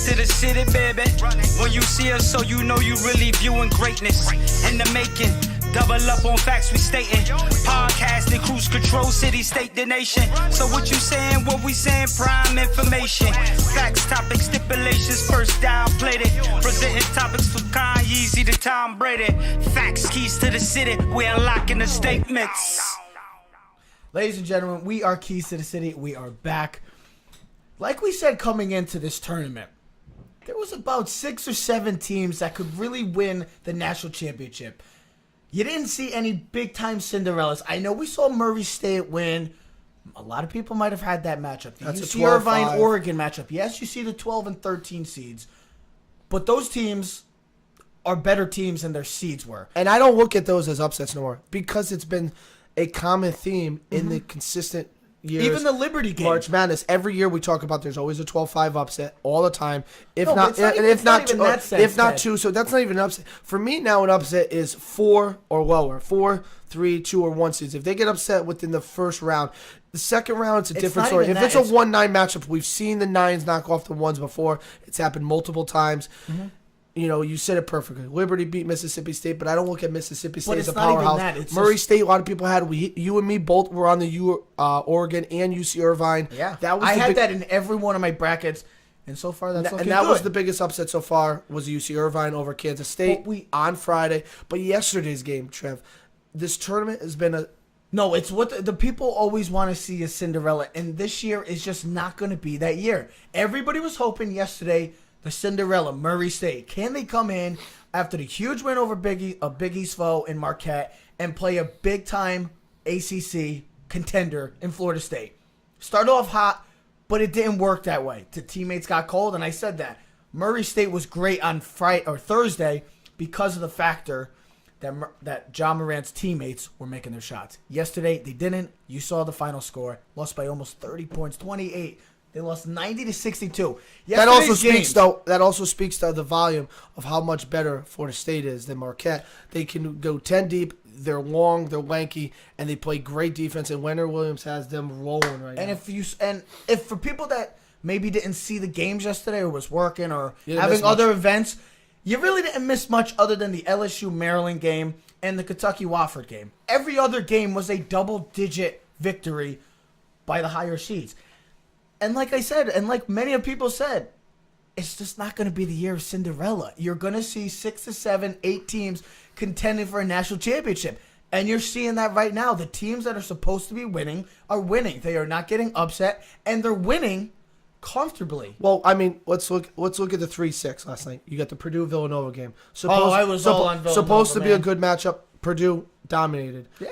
to the city, baby. When you see us, so you know you really viewing greatness in the making. Double up on facts we stating. Podcasting, cruise control, city, state, the nation. So what you saying, what we saying, prime information. Facts, topics, stipulations, first down, played it. Presenting topics for Kanye, to Tom Brady. Facts, keys to the city, we unlocking the statements. Ladies and gentlemen, we are Keys to the City. We are back. Like we said coming into this tournament, there was about 6 or 7 teams that could really win the national championship. You didn't see any big-time Cinderellas. I know we saw Murray State win. A lot of people might have had that matchup. That's UC Irvine-Oregon matchup. Yes, you see the 12 and 13 seeds. But those teams are better teams than their seeds were. And I don't look at those as upsets no more because it's been a common theme in the consistent years. Even the Liberty game. March Madness. Every year we talk about there's always a 12-5 upset all the time. If No, not, but if not Ted. two, so that's not even an upset. For me now, an upset is 4 or lower. 4, 3, 2, or 1 seeds. If they get upset within the first round, the second round it's a different not story. even If that, it's a it's- 1-9 matchup, we've seen the 9s knock off the 1s before. It's happened multiple times. You know, you said it perfectly. Liberty beat Mississippi State, but I don't look at Mississippi State as a it's not even powerhouse. that. It's Murray just- State, a lot of people had. You and me both were on the Oregon and UC Irvine. Yeah, that was I the had big, that in every one of my brackets, and so far that's looking and that good. was the biggest upset so far. Was UC Irvine over Kansas State on Friday. But yesterday's game, Trev, this tournament has been a. No, it's what the people always want to see is Cinderella, and this year is just not going to be that year. Everybody was hoping yesterday the Cinderella, Murray State, can they come in after the huge win over Big East foe in Marquette and play a big-time ACC contender in Florida State? Start off hot, but it didn't work that way. The teammates got cold, and I said that. Murray State was great on Friday or Thursday because of the factor that John Morant's teammates were making their shots. Yesterday, they didn't. You saw the final score. Lost by almost 30 points, 28. They lost 90-62. That also speaks to the volume of how much better Florida State is than Marquette. They can go 10 deep. They're long, they're lanky, and they play great defense. And Leonard Williams has them rolling right now. If for people that maybe didn't see the games yesterday or was working or didn't having miss much. other events, you really didn't miss much other than the LSU-Maryland game and the Kentucky-Wofford game. Every other game was a double-digit victory by the higher seeds. And like I said, and like many of people said, it's just not going to be the year of Cinderella. You're going to see 6 to 7, 8 teams contending for a national championship. And you're seeing that right now. The teams that are supposed to be winning are winning. They are not getting upset, and they're winning comfortably. Well, I mean, let's look at the 3-6 last night. You got the Purdue-Villanova game. I was all on Villanova, supposed to be a man. good matchup. Purdue dominated. Yeah.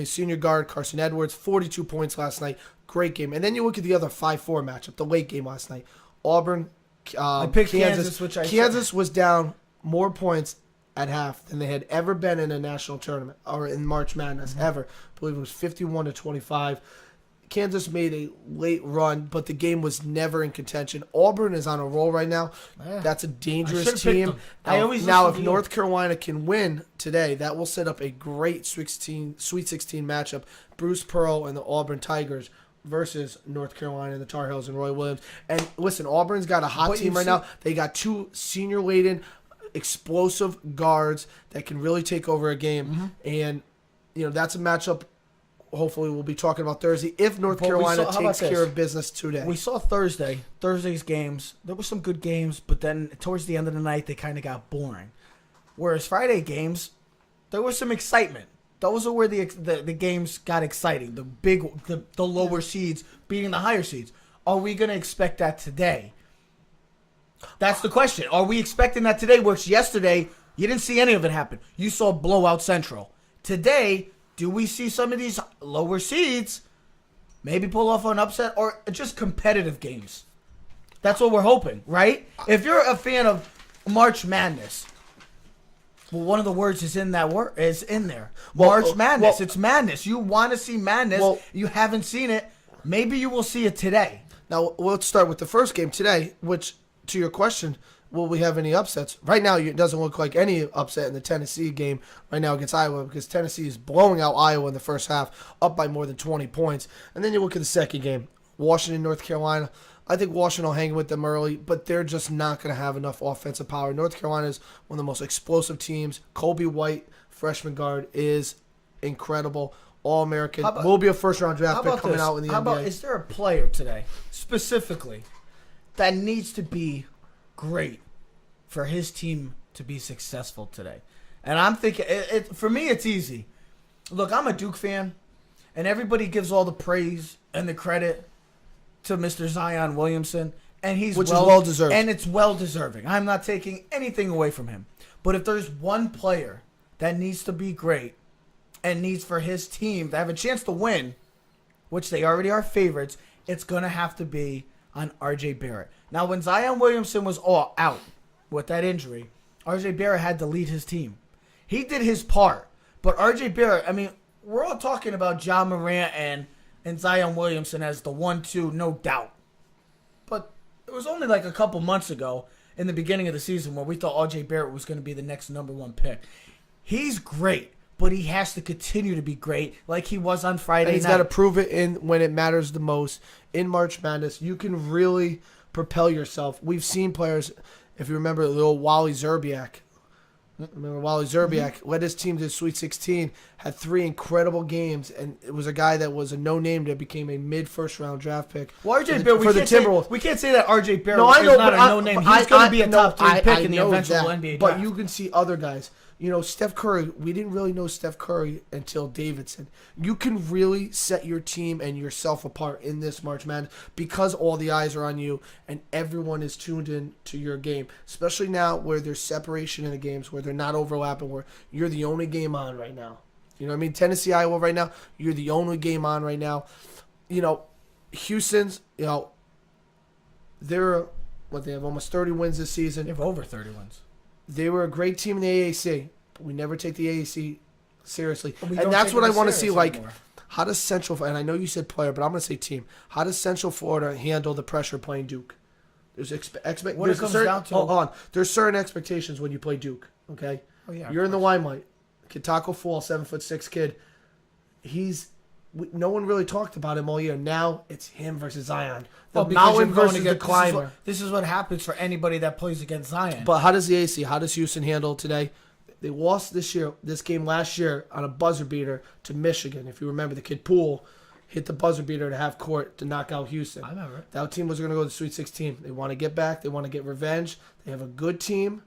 Senior guard Carson Edwards, 42 points last night. Great game. And then you look at the other 5-4 matchup, the late game last night. Auburn, I picked Kansas, which Kansas was down more points at half than they had ever been in a national tournament or in March Madness ever. I believe it was 51-25. Kansas made a late run, but the game was never in contention. Auburn is on a roll right now. Yeah. That's a dangerous should've picked team. them. I always Now, listen if to you. North Carolina can win today, that will set up a great Sweet 16 matchup. Bruce Pearl and the Auburn Tigers versus North Carolina and the Tar Heels and Roy Williams. And listen, Auburn's got a hot But team you right see- now. They got 2 senior-laden, explosive guards that can really take over a game. And, that's a matchup hopefully we'll be talking about Thursday if North Carolina takes care of business today. We saw Thursday's games. There were some good games, but then towards the end of the night, they kind of got boring. Whereas Friday games, there was some excitement. Those are where the games got exciting. The lower seeds beating the higher seeds. Are we going to expect that today? That's the question. Are we expecting that today? Which yesterday, you didn't see any of it happen. You saw blowout Central. Today, do we see some of these lower seeds maybe pull off an upset or just competitive games? That's what we're hoping, right? If you're a fan of March Madness, well, one of the words is in that word is in there. March Madness. It's madness. You want to see madness. You haven't seen it. Maybe you will see it today. Now, let's start with the first game today, which, to your question, will we have any upsets? Right now, it doesn't look like any upset in the Tennessee game right now against Iowa because Tennessee is blowing out Iowa in the first half, up by more than 20 points. And then you look at the second game. Washington, North Carolina. I think Washington will hang with them early, but they're just not going to have enough offensive power. North Carolina is one of the most explosive teams. Colby White, freshman guard, is incredible. All-American. Will be a first-round draft pick coming out in the NBA. Is there a player today, specifically, that needs to be great for his team to be successful today? And I'm thinking, for me, it's easy. Look, I'm a Duke fan, and everybody gives all the praise and the credit to Mr. Zion Williamson, and which is well-deserved. And it's well-deserving. I'm not taking anything away from him. But if there's one player that needs to be great and needs for his team to have a chance to win, which they already are favorites, it's going to have to be on R.J. Barrett. Now, when Zion Williamson was all out with that injury, R.J. Barrett had to lead his team. He did his part. But R.J. Barrett, I mean, we're all talking about Ja Morant and Zion Williamson as the 1-2, no doubt. But it was only like a couple months ago in the beginning of the season where we thought R.J. Barrett was going to be the next number one pick. He's great, but he has to continue to be great like he was on Friday night. He's got to prove it when it matters the most. In March Madness, you can really propel yourself. We've seen players, if you remember, the little Wally Zerbiak. Remember Wally Zerbiak led his team to the Sweet 16, had 3 incredible games, and it was a guy that was a no-name that became a mid-first round draft pick. Well, R.J. Barrett, we can't say that R.J. Barrett is not a no-name. He's going to be a top 3 pick in the eventual NBA draft. But you can see other guys. You know, Steph Curry, we didn't really know Steph Curry until Davidson. You can really set your team and yourself apart in this March Madness because all the eyes are on you and everyone is tuned in to your game, especially now where there's separation in the games, where they're not overlapping, where you're the only game on right now. You know what I mean? Tennessee, Iowa right now, you're the only game on right now. You know, Houston's, you know, they have almost 30 wins this season. They have over 30 wins. They were a great team in the AAC, but we never take the AAC seriously. And that's what I want to see. Like, how does Central, and I know you said player, but I'm going to say team. How does Central Florida handle the pressure playing Duke? There's hold on. There's certain expectations when you play Duke. Okay, you're in the limelight. Kitako Fall, 7'6" kid. No one really talked about him all year. Now it's him versus Zion. Mountain versus the climber. This is what happens for anybody that plays against Zion. But how does the AC? How does Houston handle it today? They lost this game last year on a buzzer beater to Michigan. If you remember, the kid Poole hit the buzzer beater to half court to knock out Houston. I remember. That team was going to go to the Sweet 16. They want to get back. They want to get revenge. They have a good team.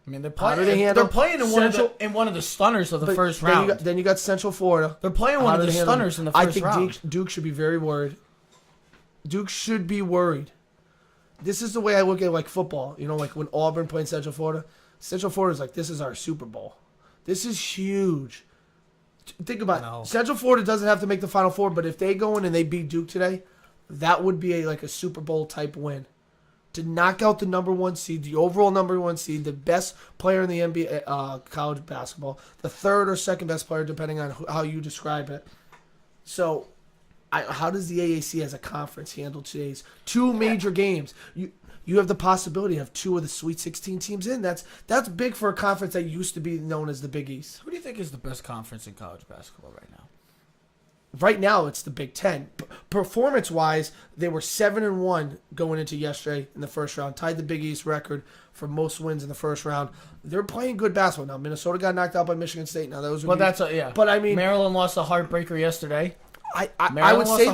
I mean, they're playing in one of the stunners of the first round. Then you got Central Florida. They're playing one of the stunners in the first round. I think Duke should be very worried. Duke should be worried. This is the way I look at like football. You know, like when Auburn played Central Florida. Central Florida is like, this is our Super Bowl. This is huge. Think about it. Central Florida doesn't have to make the Final Four, but if they go in and they beat Duke today, that would be like a Super Bowl type win. To knock out the number 1 seed, the overall number 1 seed, the best player in the NBA college basketball, the third or second best player, depending on how you describe it. So, how does the AAC as a conference handle today's 2 major games? You have the possibility of 2 of the Sweet 16 teams in. That's big for a conference that used to be known as the Big East. Who do you think is the best conference in college basketball right now? Right now, it's the Big Ten. Performance-wise, they were 7-1 going into yesterday in the first round. Tied the Big East record for most wins in the first round. They're playing good basketball now. Minnesota got knocked out by Michigan State. Now those. But I mean, Maryland lost a heartbreaker yesterday. I would say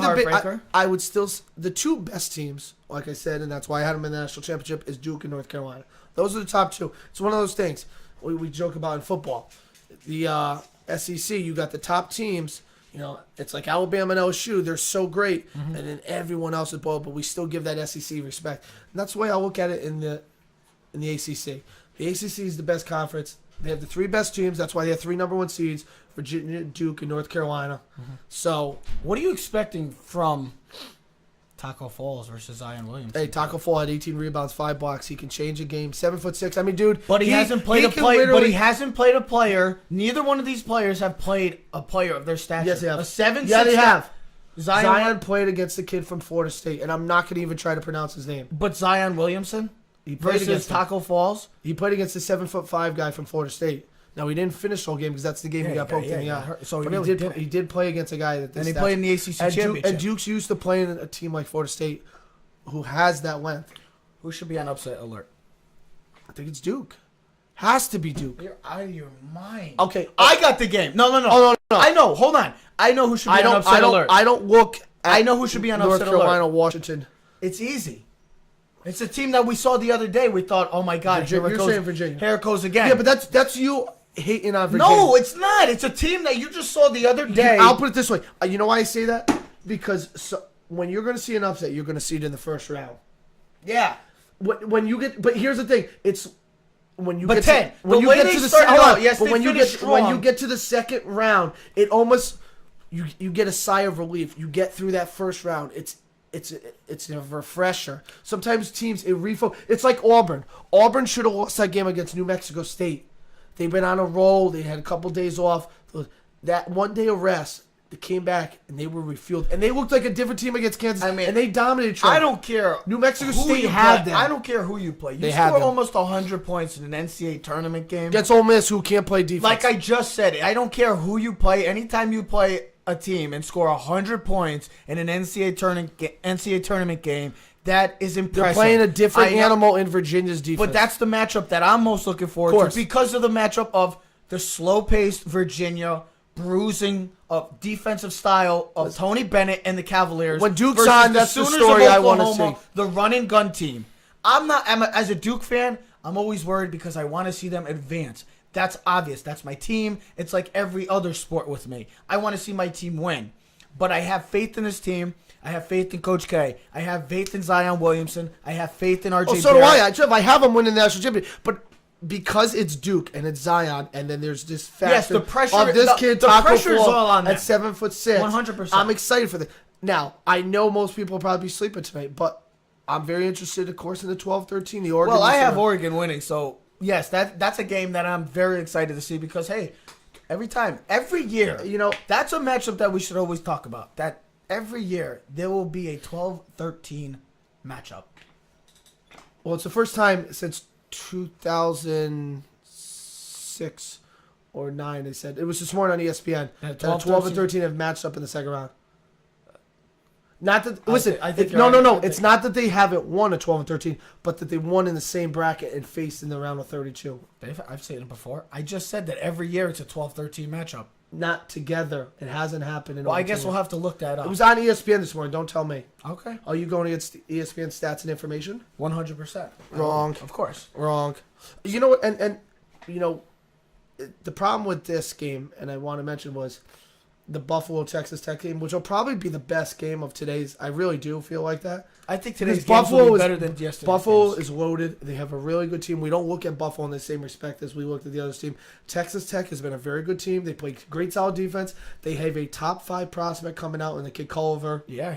I would still the 2 best teams, like I said, and that's why I had them in the national championship, is Duke and North Carolina. Those are the top 2. It's one of those things we joke about in football. The SEC, you got the top teams. You know, it's like Alabama and LSU. They're so great, and then everyone else is below, but we still give that SEC respect. And that's the way I look at it in the ACC. The ACC is the best conference. They have the 3 best teams. That's why they have 3 number 1 seeds: Virginia, Duke, and North Carolina. So, what are you expecting from Taco Falls versus Zion Williamson? Hey, Taco Fall had 18 rebounds, 5 blocks. He can change a game. 7'6". I mean, dude. But he hasn't played a player. But he hasn't played a player. Neither one of these players have played a player of their stature. Yes, they have. A 7'6". Yeah, they have. Zion played against the kid from Florida State, and I'm not going to even try to pronounce his name. But Zion Williamson he played versus Taco Falls. He played against the 7'5" guy from Florida State. Now, he didn't finish the whole game because that's the game he got poked in the eye. So but he did play against a guy that and he played in the ACC championship. And Duke's used to playing a team like Florida State who has that length. Who should be on upset alert? I think it's Duke. Has to be Duke. You're out of your mind. Okay. I got the game. No. Oh, no. I know. Hold on. I know who should be on upset alert. I don't look at I know who should be on North upset Carolina, alert. Washington. It's easy. It's a team that we saw the other day. We thought, oh my God, You're saying Virginia. Here it goes again. Yeah, but that's you hating on Virginia. No, it's not. It's a team that you just saw the other day. I'll put it this way. You know why I say that? Because when you're going to see an upset, you're going to see it in the first round. Yeah. When you get, but here's the thing. It's when you But get 10, to, when the you way get they to the started hold out, on, yes, but they when you finished get when strong. you get to the second round, it almost you get a sigh of relief. You get through that first round. It's a refresher. Sometimes teams it's like Auburn. Auburn should have lost that game against New Mexico State. They've been on a roll. They had a couple days off. That one day of rest, they came back and they were refueled. And they looked like a different team against Kansas. I mean, and they dominated Trump. I don't care. New Mexico who State you had play. them. I don't care who you play. You They had score them. almost 100 points in an NCAA tournament game. Against Ole Miss, who can't play defense. Like I just said, I don't care who you play. Anytime you play a team and score 100 points in an NCAA tournament game, that is impressive. They're playing a different animal in Virginia's defense. But that's the matchup that I'm most looking forward to because of the matchup of the slow-paced Virginia bruising of defensive style of Tony Bennett and the Cavaliers. When Duke's versus on, that's the story I want to see. The run and gun team. As a Duke fan, I'm always worried because I want to see them advance. That's obvious. That's my team. It's like every other sport with me. I want to see my team win. But I have faith in this team. I have faith in Coach K. I have faith in Zion Williamson. I have faith in RJ so Barrett. do I. I have them winning the national championship. But because it's Duke and it's Zion, and then there's this factor the pressure of this kid, the Taco pressure is Fall, all on them. at 7'6". 100%. I'm excited for this. Now, I know most people will probably be sleeping tonight, but I'm very interested, of course, in the 12-13. The Oregon. Well, I have Oregon winning, so yes, that's a game that I'm very excited to see because hey, every year, that's a matchup that we should always talk about. That every year there will be a 12-13 matchup. Well, it's the first time since 2006 or 9. They said it was this morning on ESPN that 12 and 13 have matched up in the second round. Not that it's not that they haven't won a 12 and 13, but that they won in the same bracket and faced in the round of 32. I've seen it before. I just said that every year it's a 12-13 matchup. Not together. It hasn't happened in. Well, I guess we'll have to look that up. It was on ESPN this morning. Don't tell me. Okay. Are you going against ESPN stats and information? 100%. Wrong. Of course. Wrong. You know what? And the problem with this game, and I want to mention, was the Buffalo Texas Tech game, which will probably be the best game of today's. I really do feel like that. I think today's game will be better than yesterday's. Buffalo is loaded. They have a really good team. We don't look at Buffalo in the same respect as we looked at the other team. Texas Tech has been a very good team. They play great, solid defense. They have a top 5 prospect coming out in the kid Culver. Yeah,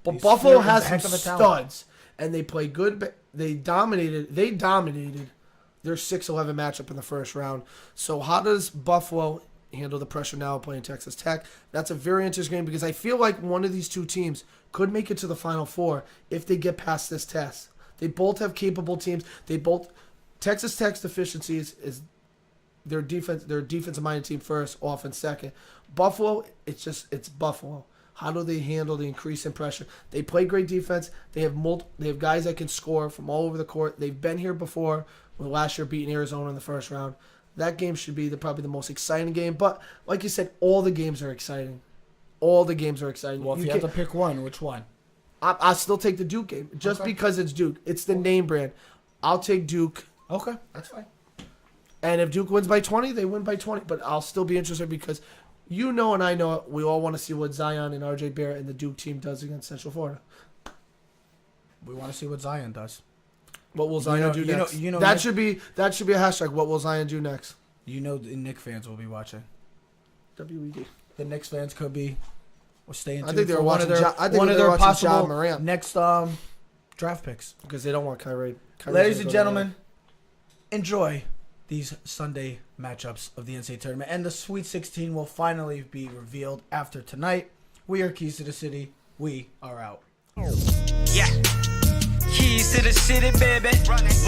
But Buffalo has some studs, and they play good. They dominated their 6-11 matchup in the first round. So how does Buffalo handle the pressure now playing Texas Tech? That's a very interesting game because I feel like one of these two teams could make it to the Final Four if they get past this test. They both have capable teams. Texas Tech's deficiencies is their defense. They're a defensive-minded team first, offense second. Buffalo, it's Buffalo. How do they handle the increase in pressure? They play great defense. They have guys that can score from all over the court. They've been here before. Last year beating Arizona in the first round. That game should be probably the most exciting game. But like you said, all the games are exciting. All the games are exciting. Well, if you have to pick one, which one? I'll still take the Duke game. Just because it's Duke. It's the name brand. I'll take Duke. Okay, that's fine. And if Duke wins by 20, they win by 20. But I'll still be interested because and I know we all want to see what Zion and RJ Barrett and the Duke team does against Central Florida. We want to see what Zion does. What will Zion do next? That should be a hashtag. What will Zion do next? The Knicks fans will be watching. WED. The Knicks fans could be staying tuned. I think they're watching. One of their possible John Morant next draft picks because they don't want Kyrie. Ladies and gentlemen, enjoy these Sunday matchups of the NCAA Tournament, and the Sweet 16 will finally be revealed after tonight. We are Keys to the City. We are out. Yeah. Keys keys to the city, baby.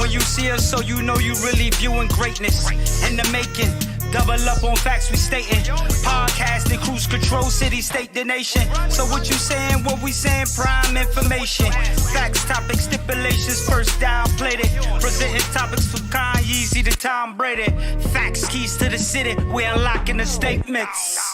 When you see us, so you know you really viewing greatness in the making. Double up on facts we stating. Podcasting, cruise control, city, state, the nation. So what you saying, what we saying, prime information. Facts, topics, stipulations, first down, played it. Presenting topics from Kanye to Tom Brady. Facts, keys to the city, we unlocking the statements.